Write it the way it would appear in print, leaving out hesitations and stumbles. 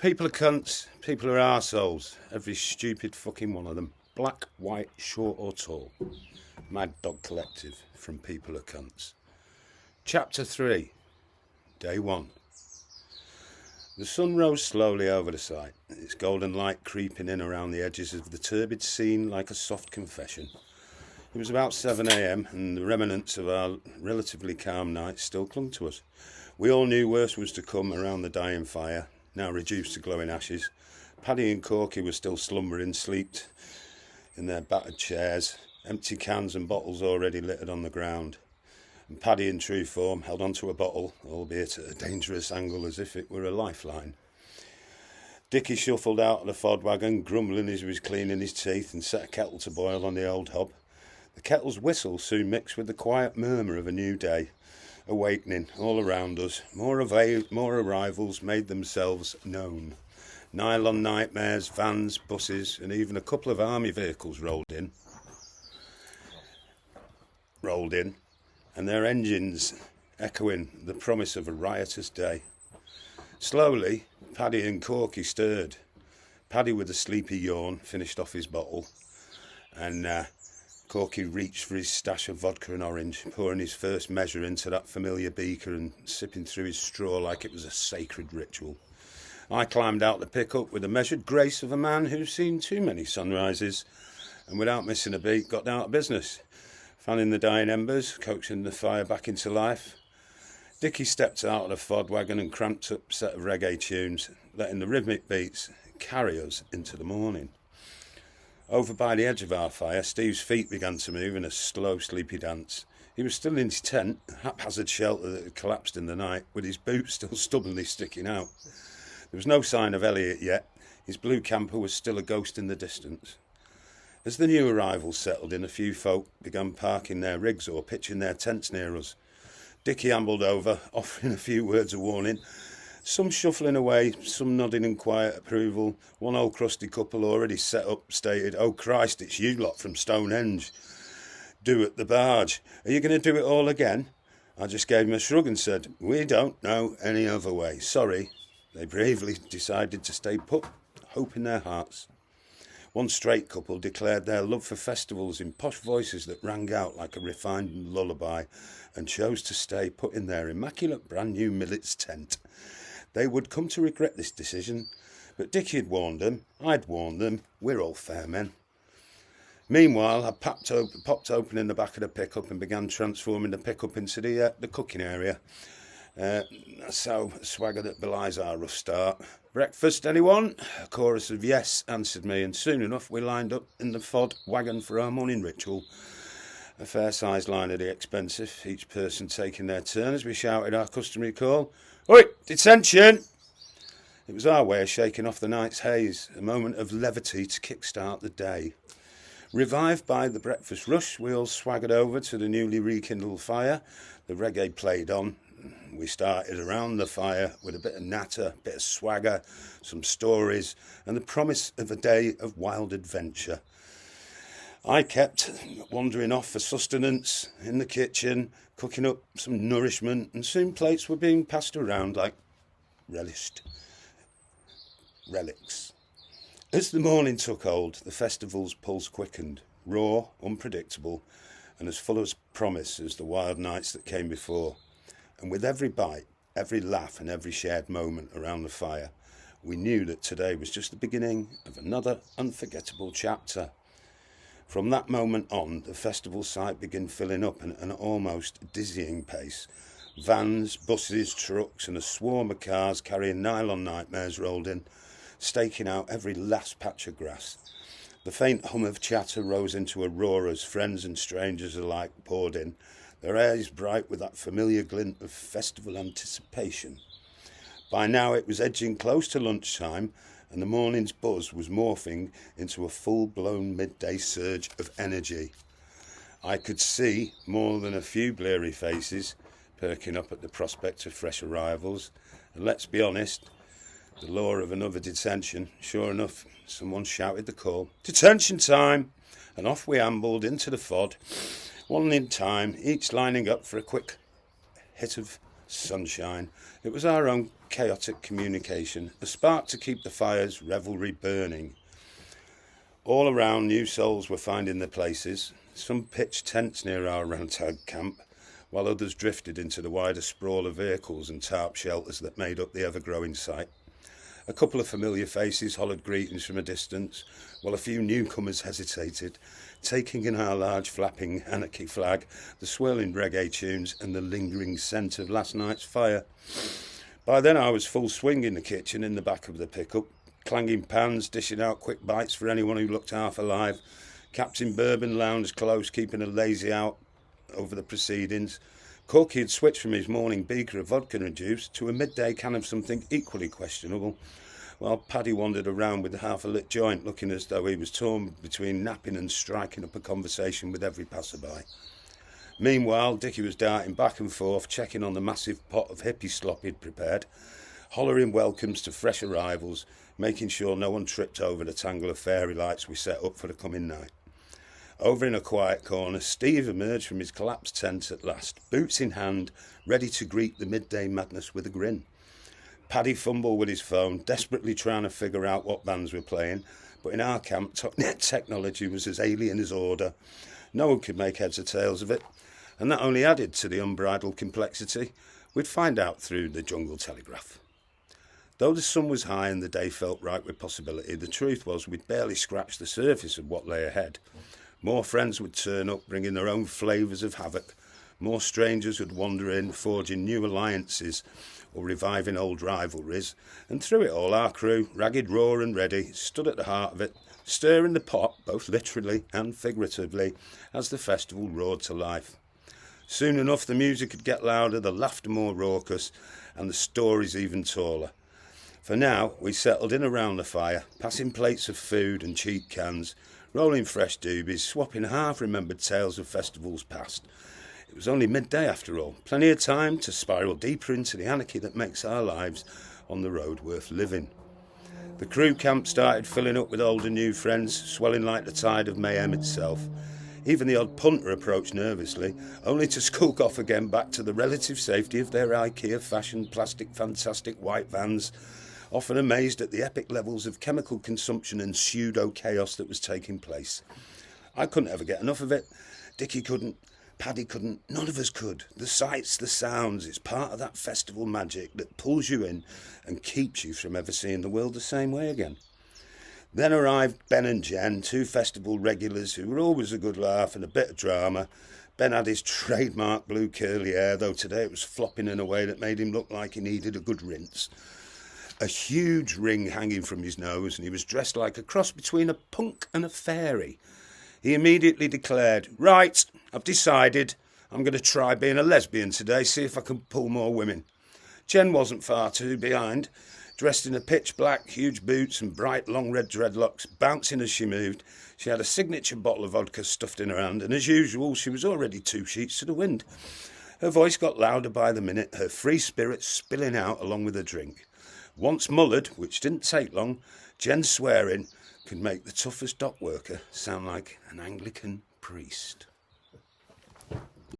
People are cunts, people are arseholes, every stupid fucking one of them. Black, white, short or tall. Mad Dog Collective from People are Cunts. Chapter 3, Day 1. The sun rose slowly over the sight, its golden light creeping in around the edges of the turbid scene like a soft confession. It was about 7 a.m. and the remnants of our relatively calm night still clung to us. We all knew worse was to come around the dying fire, now reduced to glowing ashes. Paddy and Corky were still slumbering, sleeped in their battered chairs, empty cans and bottles already littered on the ground. And Paddy, in true form, held onto a bottle, albeit at a dangerous angle as if it were a lifeline. Dickie shuffled out of the fod wagon, grumbling as he was cleaning his teeth, and set a kettle to boil on the old hob. The kettle's whistle soon mixed with the quiet murmur of a new day. Awakening all around us, more arrivals made themselves known. Nylon nightmares, vans, buses, and even a couple of army vehicles rolled in, and their engines echoing the promise of a riotous day. Slowly, Paddy and Corky stirred. Paddy, with a sleepy yawn, finished off his bottle, and Corky reached for his stash of vodka and orange, pouring his first measure into that familiar beaker and sipping through his straw like it was a sacred ritual. I climbed out the pickup with the measured grace of a man who's seen too many sunrises, and without missing a beat got down to business, fanning the dying embers, coaxing the fire back into life. Dickie stepped out of the fod wagon and cramped up a set of reggae tunes, letting the rhythmic beats carry us into the morning. Over by the edge of our fire, Steve's feet began to move in a slow, sleepy dance. He was still in his tent, a haphazard shelter that had collapsed in the night, with his boots still stubbornly sticking out. There was no sign of Elliot yet. His blue camper was still a ghost in the distance. As the new arrivals settled in, a few folk began parking their rigs or pitching their tents near us. Dickie ambled over, offering a few words of warning. Some shuffling away, some nodding in quiet approval. One old crusty couple already set up stated, "Oh Christ, it's you lot from Stonehenge. Do at the barge. Are you going to do it all again?" I just gave him a shrug and said, "We don't know any other way. Sorry." They bravely decided to stay put, hope in their hearts. One straight couple declared their love for festivals in posh voices that rang out like a refined lullaby, and chose to stay put in their immaculate brand new Millets tent. They would come to regret this decision, but Dickie had warned them, I'd warned them, we're all fair men. Meanwhile, I popped open in the back of the pickup and began transforming the pickup into the cooking area. So a swagger that belies our rough start. "Breakfast, anyone?" A chorus of yes answered me, and soon enough we lined up in the fod wagon for our morning ritual. A fair-sized line of the expensive, each person taking their turn as we shouted our customary call, "Oi, detention!" It was our way of shaking off the night's haze, a moment of levity to kick-start the day. Revived by the breakfast rush, we all swaggered over to the newly rekindled fire. The reggae played on. We started around the fire with a bit of natter, a bit of swagger, some stories, and the promise of a day of wild adventure. I kept wandering off for sustenance in the kitchen, cooking up some nourishment, and soon plates were being passed around like relics. As the morning took hold, the festival's pulse quickened, raw, unpredictable, and as full of promise as the wild nights that came before. And with every bite, every laugh and every shared moment around the fire, we knew that today was just the beginning of another unforgettable chapter. From that moment on, the festival site began filling up at an almost dizzying pace. Vans, buses, trucks and a swarm of cars carrying nylon nightmares rolled in, staking out every last patch of grass. The faint hum of chatter rose into a roar as friends and strangers alike poured in, their eyes bright with that familiar glint of festival anticipation. By now it was edging close to lunchtime, and the morning's buzz was morphing into a full-blown midday surge of energy. I could see more than a few bleary faces perking up at the prospect of fresh arrivals, and let's be honest, the lure of another detention. Sure enough, someone shouted the call, "Detention time!" and off we ambled into the fod, one in time, each lining up for a quick hit of sunshine. It was our own chaotic communication, a spark to keep the fire's revelry burning. All around, new souls were finding their places. Some pitched tents near our ragtag camp, while others drifted into the wider sprawl of vehicles and tarp shelters that made up the ever-growing site. A couple of familiar faces hollered greetings from a distance, while a few newcomers hesitated, taking in our large flapping anarchy flag, the swirling reggae tunes and the lingering scent of last night's fire. By then I was full swing in the kitchen in the back of the pickup, clanging pans, dishing out quick bites for anyone who looked half alive. Captain Bourbon lounged close, keeping a lazy out over the proceedings. Corky had switched from his morning beaker of vodka and juice to a midday can of something equally questionable, while Paddy wandered around with half a lit joint, looking as though he was torn between napping and striking up a conversation with every passerby. Meanwhile, Dickie was darting back and forth, checking on the massive pot of hippie slop he'd prepared, hollering welcomes to fresh arrivals, making sure no one tripped over the tangle of fairy lights we set up for the coming night. Over in a quiet corner, Steve emerged from his collapsed tent at last, boots in hand, ready to greet the midday madness with a grin. Paddy fumbled with his phone, desperately trying to figure out what bands were playing, but in our camp, technology was as alien as order. No one could make heads or tails of it, and that only added to the unbridled complexity. We'd find out through the jungle telegraph. Though the sun was high and the day felt ripe with possibility, the truth was we'd barely scratched the surface of what lay ahead. More friends would turn up, bringing their own flavours of havoc. More strangers would wander in, forging new alliances or reviving old rivalries. And through it all, our crew, ragged, raw and ready, stood at the heart of it, stirring the pot, both literally and figuratively, as the festival roared to life. Soon enough, the music would get louder, the laughter more raucous, and the stories even taller. For now, we settled in around the fire, passing plates of food and cheap cans, rolling fresh doobies, swapping half-remembered tales of festivals past. It was only midday after all, plenty of time to spiral deeper into the anarchy that makes our lives on the road worth living. The crew camp started filling up with old and new friends, swelling like the tide of mayhem itself. Even the odd punter approached nervously, only to skulk off again back to the relative safety of their IKEA-fashioned plastic fantastic white vans, often amazed at the epic levels of chemical consumption and pseudo-chaos that was taking place. I couldn't ever get enough of it. Dickie couldn't. Paddy couldn't. None of us could. The sights, the sounds, it's part of that festival magic that pulls you in and keeps you from ever seeing the world the same way again. Then arrived Ben and Jen, two festival regulars who were always a good laugh and a bit of drama. Ben had his trademark blue curly hair, though today it was flopping in a way that made him look like he needed a good rinse. A huge ring hanging from his nose, and he was dressed like a cross between a punk and a fairy. He immediately declared, "Right, I've decided. I'm going to try being a lesbian today, see if I can pull more women." Jen wasn't far too behind, dressed in a pitch black, huge boots and bright long red dreadlocks, bouncing as she moved. She had a signature bottle of vodka stuffed in her hand, and as usual, she was already 2 sheets to the wind. Her voice got louder by the minute, her free spirit spilling out along with her drink. Once mullered, which didn't take long, Jen's swearing could make the toughest dock worker sound like an Anglican priest.